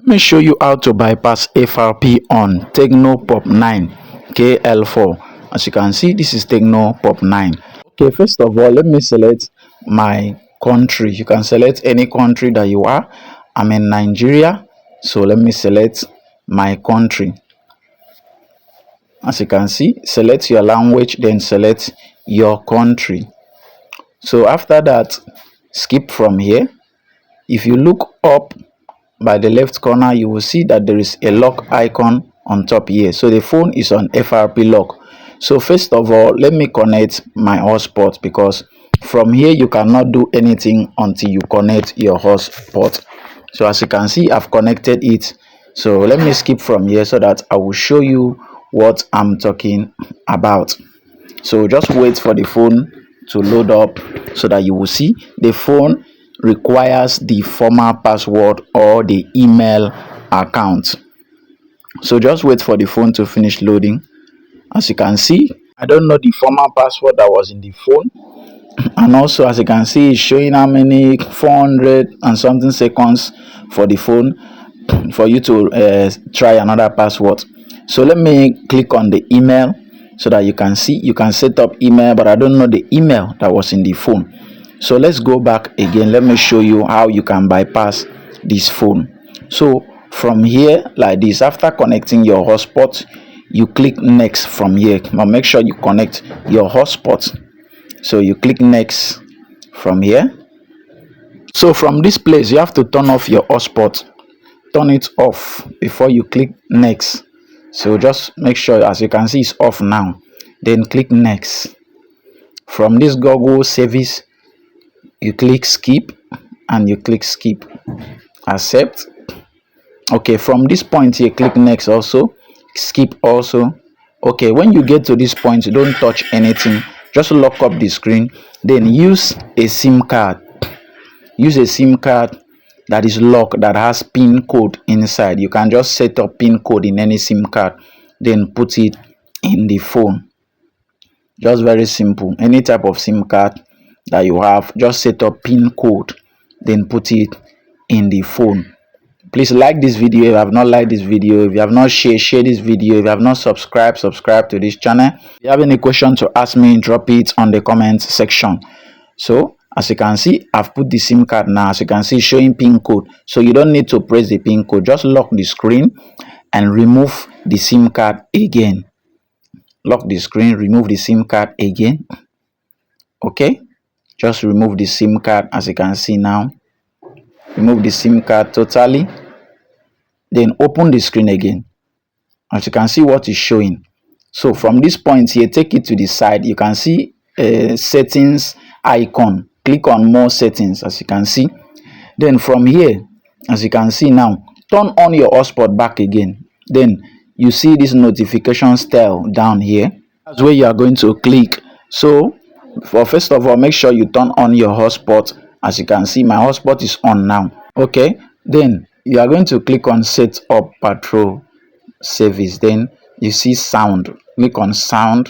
Let me show you how to bypass FRP on Tecno Pop 9 kl4. As you can see, this is Tecno Pop 9. Okay, first of all, let me select my country. You can select any country that you are. I'm in Nigeria, so let me select my country. As you can see, select your language, then select your country. So after that, skip from here. If you look up by the left corner, you will see that there is a lock icon on top here. So the phone is on FRP lock. So first of all, let me connect my hotspot, because from here you cannot do anything until you connect your hotspot. So as you can see, I've connected it. So let me skip from here so that I will show you what I'm talking about. So just wait for the phone to load up so that you will see the phone requires the former password or the email account. So just wait for the phone to finish loading. As you can see, I don't know the former password that was in the phone, and also as you can see, it's showing how many 400 and something seconds for the phone for you to try another password. So let me click on the email so that you can see you can set up email, but I don't know the email that was in the phone. So let's go back again. Let me show you how you can bypass this phone. So from here, like this, after connecting your hotspot, you click next from here. Now make sure you connect your hotspot. So you click next from here. So from this place, you have to turn off your hotspot. Turn it off before you click next. So just make sure, as you can see, it's off now. Then click next. From this Google service, you click skip, and you click skip. Accept. Okay, from this point here, click next also. Skip also. Okay, when you get to this point, don't touch anything. Just lock up the screen. Then use a SIM card. Use a SIM card that is locked, that has pin code inside. You can just set up pin code in any SIM card, then put it in the phone. Just very simple. Any type of SIM card that you have, just set up pin code, then put it in the phone. Please like this video if you have not liked this video. If you have not shared, share this video. If you have not subscribed, subscribe to this channel. If you have any question to ask me, drop it on the comment section. So as you can see, I've put the SIM card now. As you can see, showing pin code. So you don't need to press the pin code. Just lock the screen and remove the SIM card again. Lock the screen, remove the SIM card again. Okay, just remove the SIM card. As you can see now, remove the SIM card totally. Then open the screen again. As you can see, what is showing. So from this point here, take it to the side. You can see a settings icon. Click on more settings, as you can see. Then from here, as you can see now, turn on your hotspot back again. Then you see this notification style down here. That's where you are going to click. So first of all, make sure you turn on your hotspot. As you can see, my hotspot is on now. Okay, then you are going to click on set up patrol service. Then you see sound. Click on sound.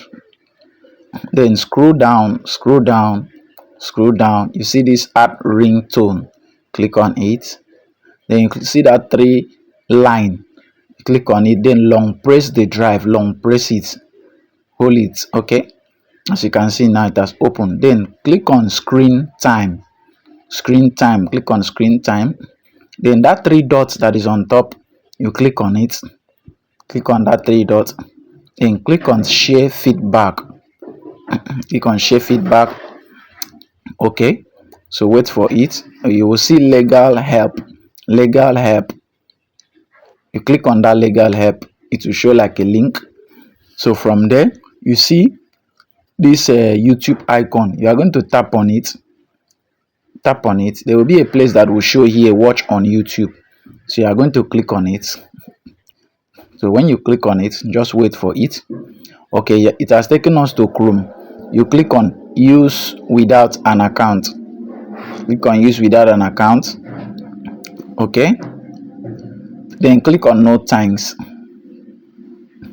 Then scroll down, scroll down, scroll down. You see this add ringtone. Click on it. Then you see that three line. Click on it. Then long press the drive. Long press it. Hold it. Okay, as you can see now, it has opened. Then click on screen time. Screen time. Click on screen time. Then that three dots that is on top, you click on it. Click on that three dots. Then click on share feedback. Click on share feedback. Okay, so wait for it. You will see legal help. Legal help. You click on that legal help, it will show like a link. So from there, you see this YouTube icon. You are going to tap on it. Tap on it. There will be a place that will show here, watch on YouTube. So you are going to click on it. So when you click on it, just wait for it. Okay, yeah, it has taken us to Chrome. You click on use without an account. Click on use without an account. Okay, then click on no thanks.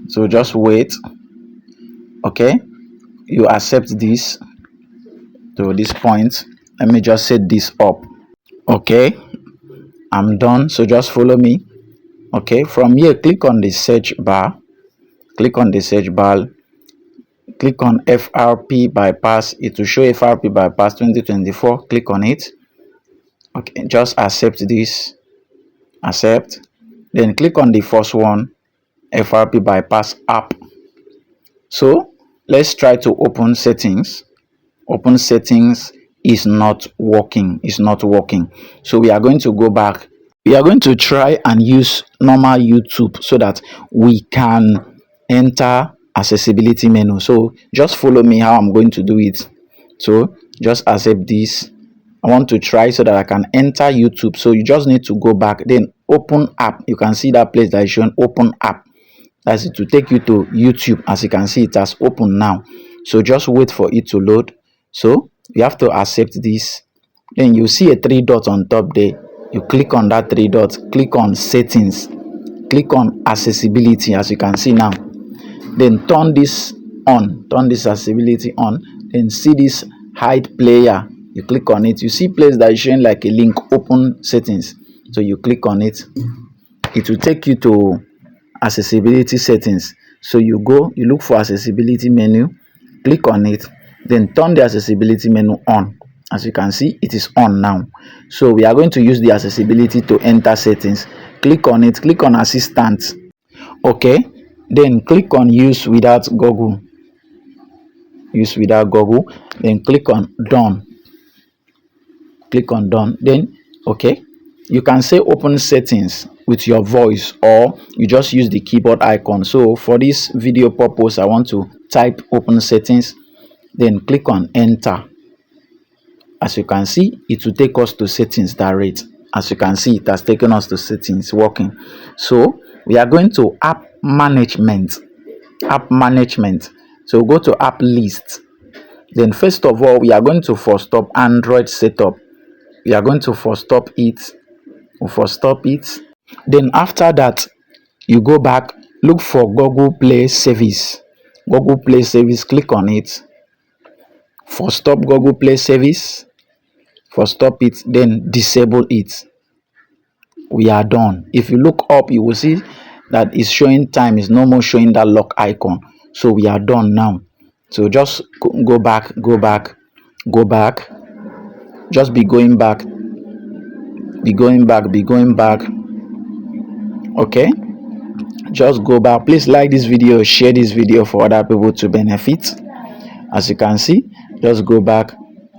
So just wait. Okay, you accept this to this point. Let me just set this up. Okay, I'm done. So just follow me. Okay, from here click on the search bar, click on the search bar, click on FRP bypass. It will show FRP bypass 2024. Click on it. Okay, just accept this, accept, then click on the first one, FRP bypass app. So let's try to open settings. Open settings is not working, it's not working. So we are going to go back. We are going to try and use normal YouTube so that we can enter accessibility menu. So just follow me how I'm going to do it. So just accept this. I want to try so that I can enter YouTube. So you just need to go back, then open app. You can see that place that is showing open app. That's it, to take you to YouTube. As you can see, it has opened now. So just wait for it to load. So you have to accept this. Then you see a three dot on top there. You click on that three dots, click on settings, click on accessibility, as you can see now. Then turn this on, turn this accessibility on, then see this hide player. You click on it. You see place that is showing like a link, open settings. So you click on it. It will take you to accessibility settings. So you go, you look for accessibility menu, click on it, then turn the accessibility menu on. As you can see, it is on now. So we are going to use the accessibility to enter settings. Click on it, click on assistant. Okay, then click on use without Google, use without Google, then click on done, click on done. Then okay, you can say open settings with your voice, or you just use the keyboard icon. So for this video purpose, I want to type open settings, then click on enter. As you can see, it will take us to settings direct. As you can see, it has taken us to settings, working. So we are going to app management, app management. So go to app list. Then first of all, we are going to first stop Android setup. We are going to first stop it, then after that you go back, look for Google Play service, Google Play service, click on it, for stop Google Play service, for stop it, then disable it. We are done. If you look up, you will see that it's showing time, is no more showing that lock icon. So we are done now. So just go back, go back, go back, just be going back, be going back, be going back. Okay, just go back. Please like this video, share this video for other people to benefit. As you can see, just go back,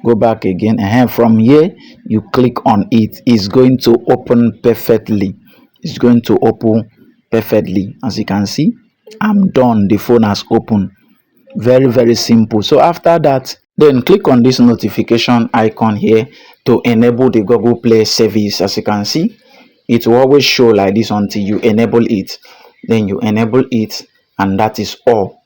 go back again, and from here you click on it. It's going to open perfectly, it's going to open perfectly. As you can see, I'm done. The phone has opened. Very, very simple. So after that, then click on this notification icon here to enable the Google Play service. As you can see, it will always show like this until you enable it. Then you enable it, and that is all.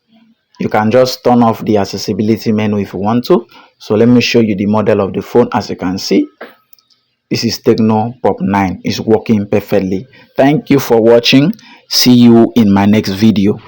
You can just turn off the accessibility menu if you want to. So let me show you the model of the phone. As you can see, this is Tecno Pop 9. It's working perfectly. Thank you for watching. See you in my next video.